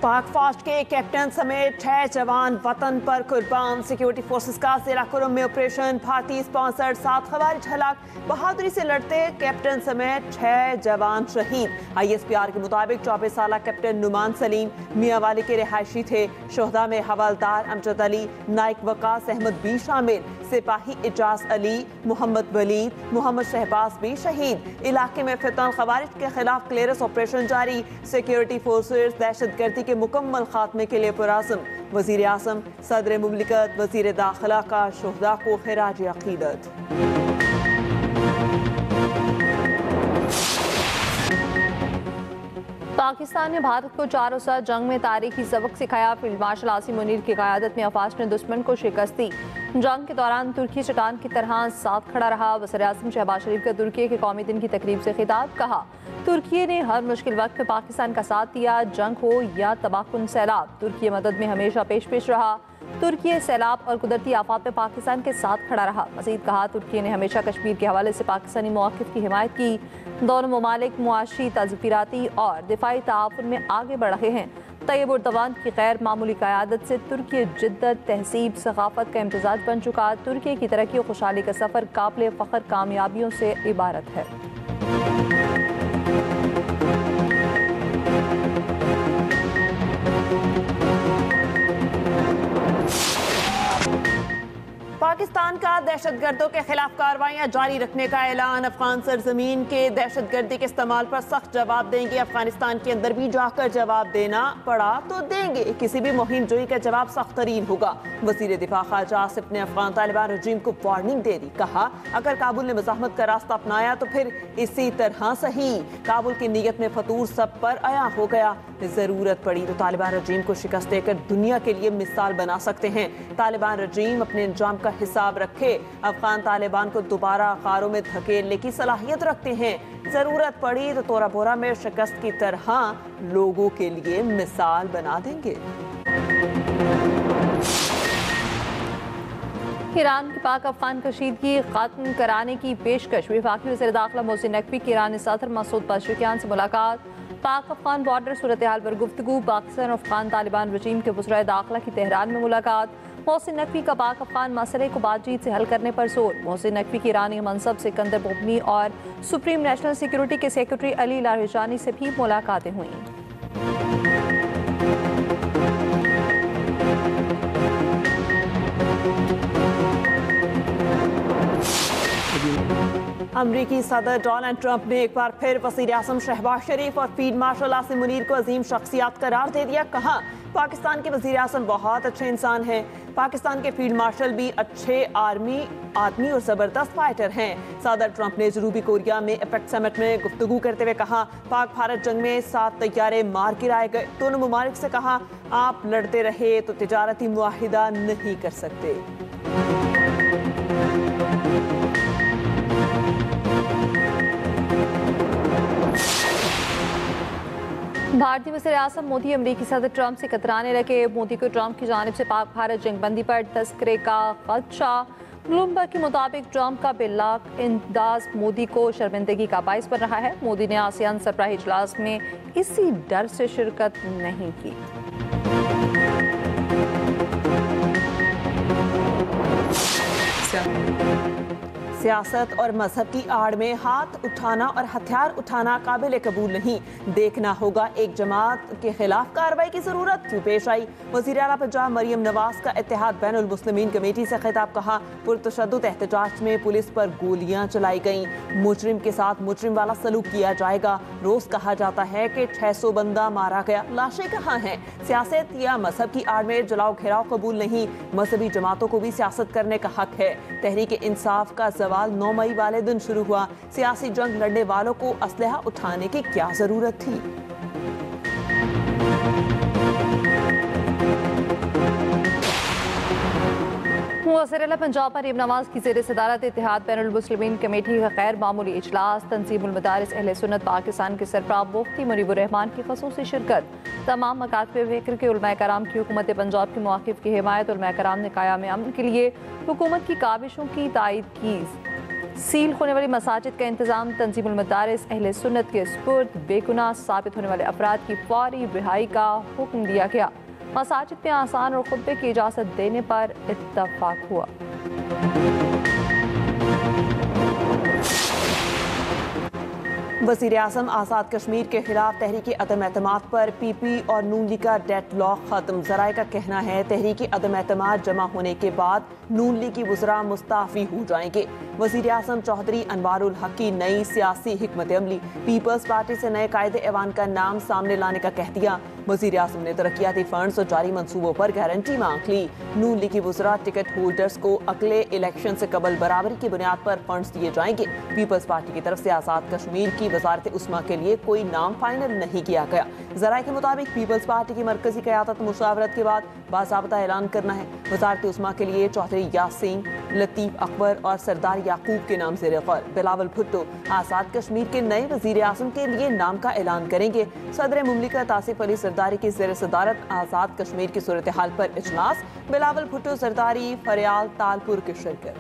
पाक फौज के कैप्टन समेत 6 जवान वतन पर कुर्बान। सिक्योरिटी फोर्सेस का जिला कुरुम में ऑपरेशन। भारतीय स्पॉन्सर्ड 7 खवारिज हलाक। बहादुरी से लड़ते कैप्टन समेत 6 जवान शहीद। ISPR के मुताबिक 24 साल कैप्टन नुमान सलीम मियांवाली के रिहायशी थे। शोहदा में हवलदार अमजद अली, नाइक वकास अहमद भी शामिल। सिपाही इजाज अली, मोहम्मद वलीद, मोहम्मद शहबाज भी शहीद। इलाके में फितन खवारिज के खिलाफ क्लियरेंस ऑपरेशन जारी। सिक्योरिटी फोर्सेस दहशतगर्दी के मुकम्मल खात्मे के लिए पुरअज़्म। वज़ीर आज़म, सदर मुमलिकत, वज़ीर दाखिला का शुहदा को खिराज अक़ीदत। पाकिस्तान ने भारत को 4 जंग में तारीखी सबक सिखाया। फील्ड मार्शल आसिम मुनीर की क़यादत में अफवाज ने दुश्मन को शिकस्त दी। जंग के दौरान तुर्की चट्टान की तरह साथ खड़ा रहा। वज़ीर-ए-आज़म शहबाज शरीफ का तुर्की के कौमी दिन की तकरीब से खिताब। कहा, तुर्की ने हर मुश्किल वक्त में पाकिस्तान का साथ दिया। जंग हो या तबाहकुन सैलाब, तुर्की मदद में हमेशा पेश रहा। तुर्की सैलाब और कुदरती आफात में पाकिस्तान के साथ खड़ा रहा। मज़ीद कहा, तुर्की ने हमेशा कश्मीर के हवाले से पाकिस्तानी मौक़िफ़ की हिमायत की। दोनों ममालिक मुआशी, तज़फ़ीराती और दिफाई ताउन में आगे बढ़ रहे हैं। तैयब उर्दवान की गैर मामूली क़यादत से तुर्की जिद्दत, तहज़ीब, सक़ाफ़त का इम्तिज़ाज बन चुका। तुर्की की तरक्की और खुशहाली का सफ़र काबिल फ़ख्र कामयाबियों से इबारत है। पाकिस्तान का दहशतगर्दों के खिलाफ कार्रवाइयां जारी रखने का ऐलान। अफगान सरजमीन के दहशतगर्दी के इस्तेमाल पर सख्त जवाब देंगे। अफगानिस्तान के अंदर भी जाकर जवाब देना पड़ा तो देंगे। किसी भी मुहिम जोई का जवाब सख्त तरीन होगा। वज़ीर दिफा ख़ारजा आसिफ ने अफगान तालिबान रजीम को वार्निंग दे दी। कहा, अगर काबुल ने मज़ाहमत का रास्ता अपनाया तो फिर इसी तरह सही। काबुल की नीयत में फतूर सब पर आया हो गया। जरूरत पड़ी तो तालिबान रजीम को शिकस्त देकर दुनिया के लिए मिसाल बना सकते हैं। तालिबान रजीम अपने अंजाम का हिसाब रखे। अफगान तालिबान को दोबारा खारों में धकेलने की सलाहियत रखते हैं। जरूरत पड़ी तो तोरा बोरा में शिकस्त की तरह लोगों के लिए मिसाल बना देंगे। ईरान की पाक अफगान कशीदगी खत्म कराने की पेशकश। वफाकी वज़ीर दाखिला मोहसिन नकवी की ईरानी सदर मसूद पज़ेश्कियान से मुलाकात। पाक अफगान बॉर्डर सूरत हाल पर गुफ्तगू। पाकिस्तान और अफगान तालिबान रजीम के वज़ीर दाखिला की तेहरान में मुलाकात। मोहसिन नकवी का पाक अफगान मसले को बातचीत से हल करने पर जोर। मोहसिन नकवी की ईरानी मनसब सिकंदर बोगमी और सुप्रीम नेशनल सिक्योरिटी के सेक्रेटरी अली लारिजानी से भी मुलाकातें हुई। अमरीकी सदर डोनाल्ड ट्रंप ने एक बार फिर वज़ीर-ए-आज़म शहबाज शरीफ और फील्ड मार्शल आसिम मुनीर को अजीम शख्सियत करार दे दिया। कहा, पाकिस्तान के वज़ीर-ए-आज़म बहुत अच्छे इंसान हैं। पाकिस्तान के फील्ड मार्शल भी अच्छे आदमी और ज़बरदस्त फाइटर हैं। सदर ट्रंप ने जनूबी कोरिया में एपेक समिट में गुफ्तगू करते हुए कहा, पाक भारत जंग में 7 तैयारे मार गिराए गए। दोनों ममालिक से कहा, आप लड़ते रहे तो तिजारती मुआहिदा नहीं कर सकते। भारतीय वज़ीर-ए-आज़म मोदी अमरीकी सदर ट्रंप से कतराने लगे। मोदी को ट्रंप की जानिब से पाक भारत जंगबंदी पर तस्करे का खदशा। ब्लूमबर्ग के मुताबिक ट्रंप का बेलाक अंदाज मोदी को शर्मिंदगी का बाइस बन रहा है। मोदी ने आसियान सरबराही इजलास में इसी डर से शिरकत नहीं की। सियासत और मजहब की आड़ में हाथ उठाना और हथियार उठाना काबिल कबूल नहीं। देखना होगा एक जमात के खिलाफ कार्रवाई की जरूरत क्यों पेश आई। वज़ीर आला पंजाब मरियम नवाज का इत्तेहाद बैनुल मुस्लिमीन कमेटी से खिताब। कहा, पुरतशद्दुद एहतजाज में पुलिस पर गोलियां चलाई गईं। मुजरिम के साथ मुजरिम वाला सलूक किया जाएगा। रोज कहा जाता है कि 600 बंदा मारा गया, लाशें कहाँ हैं। सियासत या मजहब की आड़ में जलाओ घेराव कबूल नहीं। मजहबी जमातों को भी सियासत करने का हक है। तहरीक इंसाफ का 9 मई वाले दिन शुरू हुआ। सियासी जंग लड़ने वालों को असलहा उठाने की क्या जरूरत थी। वज़ीर-ए-आला पंजाब मरियम नवाज की ज़ेर सदारत इत्तेहाद बैनुल मुस्लिमीन कमेटी का गैर मामूली इजलास। तंजीमुल मदारिस अहले सुन्नत पाकिस्तान के सरबराह मुफ्ती मुनीबुर रहमान की ख़ुसूसी शिरकत। तमाम मकातब फ़िक्र के उलमाए कराम की हुकूमत पंजाब के मौक़िफ़ की हिमायत। उलमाए कराम ने क़याम अमन के लिए हुकूमत की काविशों की तायद की। सील होने वाली मसाजिद का इंतजाम तंजीमुल मदारिस अहले सुन्नत के सुपुर्द, बेगुनाह साबित होने वाले अफराद की फौरी रिहाई का हुक्म दिया गया। मसाजिद में आसान और खुतबे की इजाज़त देने पर इत्तफाक हुआ। वज़ीर आज़म आज़ाद कश्मीर के खिलाफ तहरीकी अदम एतमाद पर पीपी और नून लीग का डेडलॉक खत्म। ज़राए का कहना है तहरीकी अदम एतमाद जमा होने के बाद नून लीग की वज़रा मुस्ताफ़ी हो जाएंगे। वज़ीर आज़म चौधरी अनवारुल हक की नई सियासी हिकमत अमली, पीपल्स पार्टी से नए कायदे एवान का नाम सामने लाने का कह दिया। वज़ीर आज़म ने तरक्याती फंड्स और जारी मनसूबों पर गारंटी मांग ली। नून लीग की वज़रा टिकट होल्डर्स को अगले इलेक्शन से कबल बराबरी की बुनियाद पर फंड्स दिए जाएंगे। पीपल्स पार्टी की तरफ से आज़ाद कश्मीर की वजारत उस्मा के लिए कोई नाम फाइनल नहीं किया गया। ज़राए के मुताबिक पीपल्स पार्टी की मरकजी क़यादत मुशावरत के बाद बाज़ाब्ता ऐलान करना है। वजारत उस्मा के लिए चौधरी यासीन, लतीफ़ अकबर और सरदार याकूब के नाम ज़ेर ग़ौर। बिलावल भुट्टो आज़ाद कश्मीर के नए वज़ीर आज़म के लिए नाम का ऐलान करेंगे। सदर मुमलिकत आसिफ अली जरदारी की ज़ेर सदारत आज़ाद कश्मीर की सूरत हाल पर इजलास। बिलावल भुट्टो, जरदारी, फरियाल, तालपुर की शिरकत।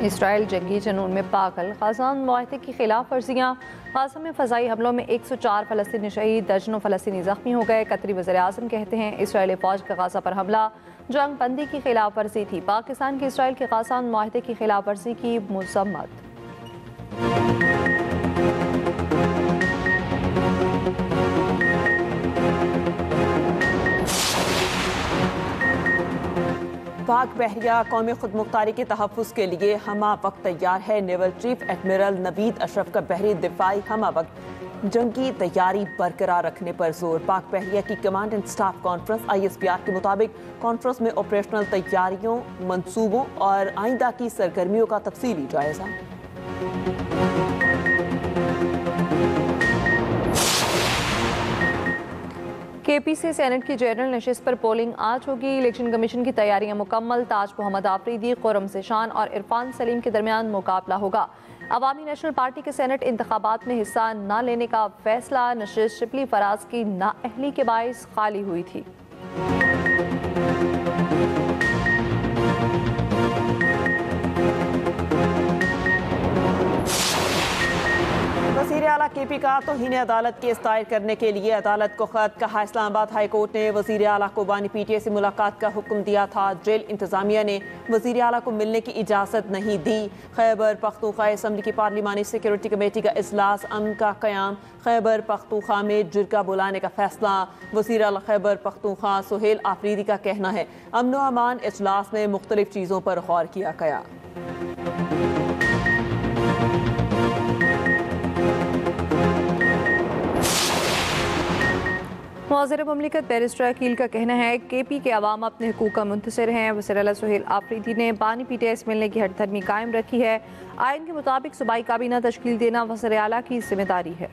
इसराइल जंगी जनून में पागल, गाज़ा मुआहदे की खिलाफ वर्जियाँ। गाज़ा में फ़ज़ाई हमलों में 104 फ़लस्तीनी शहीद, दर्जनों फ़लस्तीनी ज़ख्मी हो गए। कतरी वज़ीर आज़म कहते हैं इसराइली फ़ौज का गाज़ा पर हमला जंग बंदी की खिलाफ वर्जी थी। पाकिस्तान की इसराइल के गाज़ा मुआहदे की खिलाफ वर्जी की मज़म्मत। पाक बहरिया कौमी खुदमुख्तारी के तहफ़्फ़ुज़ के लिए हमा वक्त तैयार है। Naval chief admiral Naveed Ashraf का बहरी दिफाई हमा वक्त जंगी तैयारी बरकरार रखने पर जोर। पाक बहरिया की command and staff conference ISPR के मुताबिक कॉन्फ्रेंस में ऑपरेशनल तैयारियों, मंसूबों और आइंदा की सरगर्मियों का तफसीली जायजा। KPC सेनेट की जनरल नशिस्त पर पोलिंग आज होगी। इलेक्शन कमीशन की तैयारियां मुकम्मल। ताज मोहम्मद आफरीदी, खुर्रम सेशान और इरफान सलीम के दरमियान मुकाबला होगा। अवामी नेशनल पार्टी के सेनेट इंतखाबात में हिस्सा न लेने का फैसला नशिस्त शिबली फराज की नाअहली के बाइस खाली हुई थी। वज़ीर आला KP का तौहीन अदालत केस दायर करने के लिए अदालत को खत कहा। इस्लामाबाद हाई कोर्ट ने वज़ीर आला को बानी PTA से मुलाकात का हुक्म दिया था। जेल इंतजामिया ने वज़ीर आला को मिलने की इजाज़त नहीं दी। खैबर पख्तूनख्वा असम्बली की पार्लिमानी सिक्योरिटी कमेटी का इजलास, अमन का क़याम। खैबर पख्तूनख्वा में जिरगा बुलाने का फैसला। वज़ीर आला खैबर पख्तूनख्वा सुहेल आफरीदी का कहना है अमन व अमान इजलास में मुख्तलिफ चीज़ों पर गौर किया गया। वज़ीर मुमलिकत बैरिस्टर अकील का कहना है KP के अवाम अपने हुकूक का मुंतज़िर हैं। वज़ीर आला सुहेल आफरीदी ने बानी PTA से मिलने की हठधर्मी कायम रखी है। आइन के मुताबिक सूबाई काबीना तश्कील देना वज़ीर आला की जिम्मेदारी है।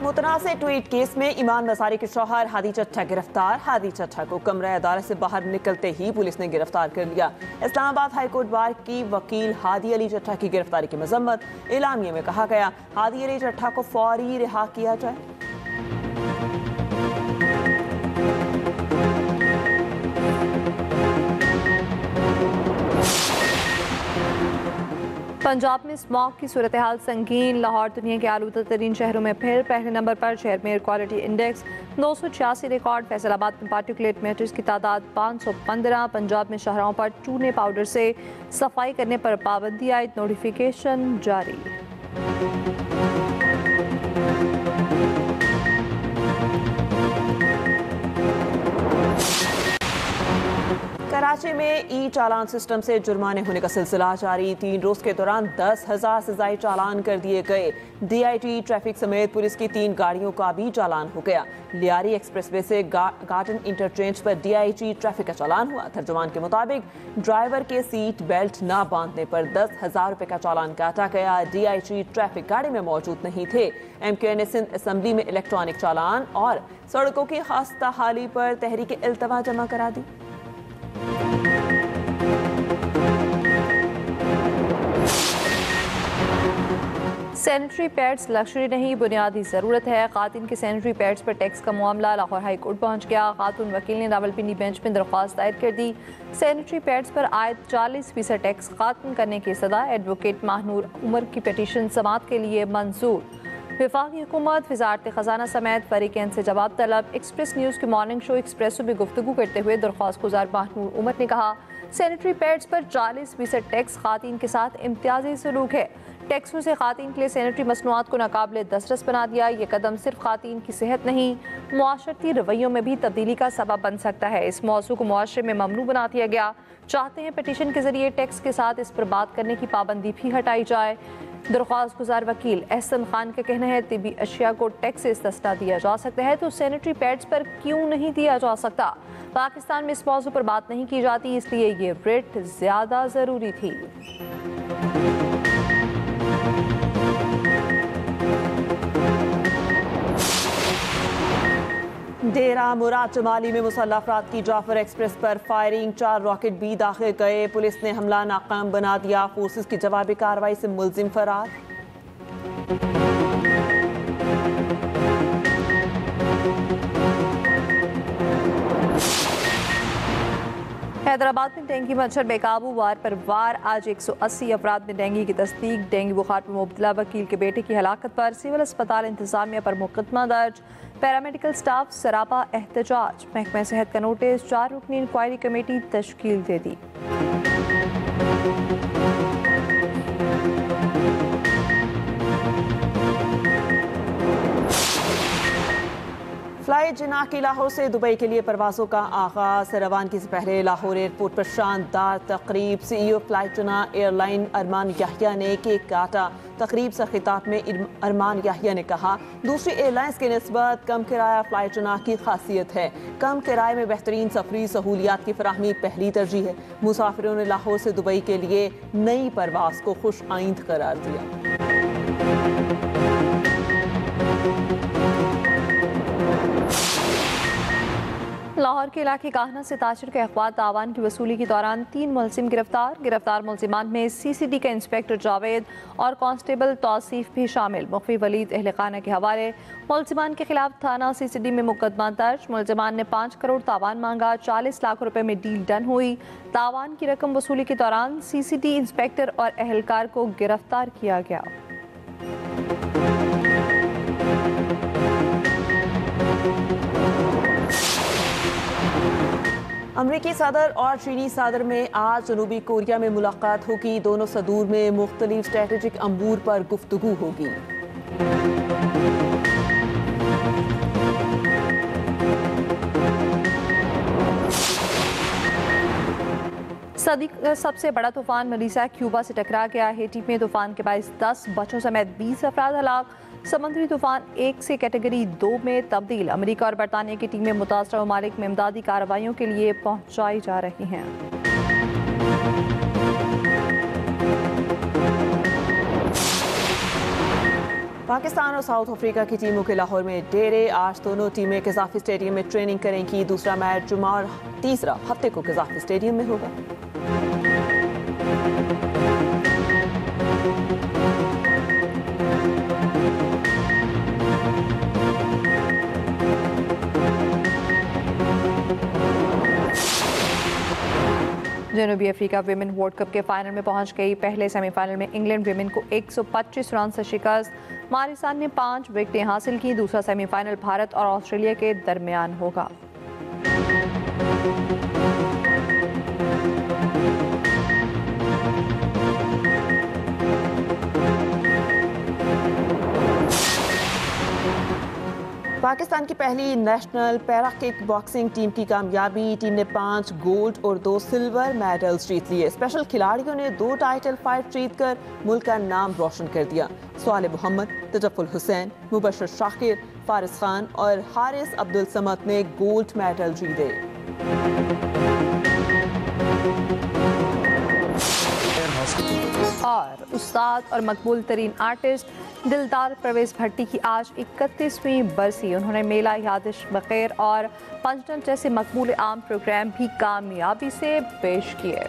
मुतनाज़ ट्वीट केस में ईमान नसारी के शौहर हादी चट्टा गिरफ्तार। हादी चट्टा को कमरा अदालत से बाहर निकलते ही पुलिस ने गिरफ्तार कर लिया। इस्लामाबाद हाई कोर्ट बार की वकील हादी अली चट्टा की गिरफ्तारी की मजम्मत। एलामिया में कहा गया हादी अली चट्टा को फौरी रिहा किया जाए। पंजाब में स्मॉग की सूरत हाल संगीन। लाहौर दुनिया के आलूदा तरीन शहरों में फिर पहले नंबर पर। शहर में air quality index 286 record. Faisalabad में पार्टिकुलेट मैटर्स की तादाद 515। पंजाब में शाहराहों पर चूने पाउडर से सफाई करने पर पाबंदी आयद नोटिफिकेशन जारी। कराची में ई चालान सिस्टम से जुर्माने होने का सिलसिला जारी। 3 रोज के दौरान 10,000 से ज्यादा चालान कर दिए गए। DIT ट्रैफिक समेत पुलिस की 3 गाड़ियों का भी चालान हो गया। लियारी एक्सप्रेसवे से गार्डन इंटरचेंज पर DIT ट्रैफिक का चालान हुआ। तर्जुमान के मुताबिक ड्राइवर के सीट बेल्ट न बांधने पर 10,000 रुपए का चालान काटा गया। DIT ट्रैफिक गाड़ी में मौजूद नहीं थे। MKN ने सिंध असम्बली में इलेक्ट्रॉनिक चालान और सड़कों की खास्ता हाली पर तहरीक इल्तवा जमा करा दी। सैनिटरी पैड्स लग्जरी नहीं, बुनियादी ज़रूरत है। खातून के सैनिटरी पैड्स पर टैक्स का मामला लाहौर हाई कोर्ट पहुंच गया। खातून वकील ने रावलपिंडी बेंच में दरख्वास्त दायर कर दी। सैनिटरी पैड्स पर आयद 40% टैक्स खत्म करने की सदा एडवोकेट माहनूर उमर की पिटीशन समाअत के लिए मंजूर। वफाकी हुकूमत, वजारत खजाना समेत फरीकैन से जवाब तलब। एक्सप्रेस न्यूज़ के मॉर्निंग शो एक्सप्रेसो में गुफ्तगू करते हुए दरख्वास्त गुजार माहनूर उमर ने कहा, सैनिटरी पैड्स पर 40% टैक्स खातून के साथ इम्तियाजी सलूक है। टैक्सों से खातून के लिए सैनिटरी मसनूआत को नाकाबिले दस्तरस बना दिया। ये कदम सिर्फ खातून की सेहत नहीं, मुआशरती रवैयों में भी तब्दीली का सबब बन सकता है। इस मौजू को मुआशरे में ममनू बना दिया गया। चाहते हैं पिटीशन के जरिए टैक्स के साथ इस पर बात करने की पाबंदी भी हटाई जाए। दरख्वास्त गुजार वकील एहसन खान का कहना है, तिबी अशिया को टैक्स से इस्तिस्ना दिया जा सकता है तो सैनिटरी पैड्स पर क्यों नहीं दिया जा सकता। पाकिस्तान में इस मौजू पर बात नहीं की जाती, इसलिए ये रेट ज्यादा जरूरी थी। डेरा मुराद चमाली में मुसल्लह अफराद की जाफर एक्सप्रेस पर फायरिंग, 4 रॉकेट भी दाखिल गए। पुलिस ने हमला नाकाम बना दिया। फोर्सेस की जवाबी कार्रवाई से मुलजिम फरार। हैदराबाद में डेंगू मच्छर बेकाबू, वार पर वार। आज 180 अफराद में डेंगू की तस्दीक। डेंगू बुखार पर मुब्तला वकील के बेटे की हलाकत पर सिविल अस्पताल इंतजामिया पर मुकदमा दर्ज। पैरामेडिकल स्टाफ सरापा एहतजाज। महकमा सेहत का नोटिस। 4 रुकनी इंक्वायरी कमेटी तश्कील दे दी। फ्लाइट जिना की लाहौर से दुबई के लिए परवाज़ों का आगाज। रवानगी से पहले लाहौर एयरपोर्ट पर शानदार तकरीब। CEO फ्लाइट जिना एयरलाइन अरमान याहिया ने केक काटा। तकरीब से खिताब में अरमान याहिया ने कहा, दूसरी एयरलाइंस के निस्बत कम किराया फ्लाइट जिना की खासियत है। कम किराए में बेहतरीन सफरी सहूलियात की फराहमी पहली तरजीह है। मुसाफिरों ने लाहौर से दुबई के लिए नई परवाज़ को खुश आइंद करार दिया। लाहौर के इलाके काहना से ताजिर के अखबार तावान की वसूली के दौरान 3 मुलजिम गिरफ्तार। गिरफ्तार मुलजिमान में CCD का इंस्पेक्टर जावेद और कांस्टेबल तौसीफ भी शामिल। मुख्फी वलीद अहल खाना के हवाले मुलजिमान के खिलाफ थाना CCD में मुकदमा दर्ज। मुलजिमान ने 5 करोड़ तावान मांगा। 40 लाख रुपए में डील डन हुई। तावान की रकम वसूली के दौरान CCD इंस्पेक्टर और अहलकार को गिरफ्तार किया गया। अमरीकी सदर और चीनी सदर में आज जनूबी कोरिया में मुलाकात होगी। दोनों सदूर में मुख्तलिफ स्ट्रेटेजिक अमूर पर गुफ्तगू होगी। सदी का सबसे बड़ा तूफान मरीसा क्यूबा से टकरा गया। हेटी में तूफान के बायस 10 बच्चों समेत 20 अफराद हलाक। समुद्री तूफान 1 से कैटेगरी 2 में तब्दील। अमेरिका और बरतानिया की टीमें मुतासरा ममालिक में इमदादी कार्रवाइयों के लिए पहुंचाई जा रही हैं। पाकिस्तान और साउथ अफ्रीका की टीमों के लाहौर में डेरे। आज दोनों टीमें कज़ाफ़ी स्टेडियम में ट्रेनिंग करेंगी। दूसरा मैच जुमा और तीसरा हफ्ते को कज़ाफ़ी स्टेडियम में होगा। जनूबी अफ्रीका विमेन वर्ल्ड कप के फाइनल में पहुंच गई। पहले सेमीफाइनल में इंग्लैंड विमेन को 125 रन से शिकस्त। मारिसान ने 5 विकेटें हासिल की। दूसरा सेमीफाइनल भारत और ऑस्ट्रेलिया के दरमियान होगा। पाकिस्तान की पहली national para kick boxing team की कामयाबी। टीम ने 5 गोल्ड और 2 सिल्वर मेडल्स जीत लिए। स्पेशल खिलाड़ियों ने 2 टाइटल फाइट जीतकर मुल्क का नाम रोशन कर दिया। स्वाले मोहम्मद, तजफ्फुल हुसैन, मुबशर शाकिर, फारिस खान और हारिस अब्दुल समद ने गोल्ड मेडल जीते। और उस्ताद और मकबूल तरीन आर्टिस्ट दिलदार परवेज भट्टी की आज 31वीं बरसी। उन्होंने मेला यादिश बखैर और पंचनल जैसे मकबूल आम प्रोग्राम भी कामयाबी से पेश किए।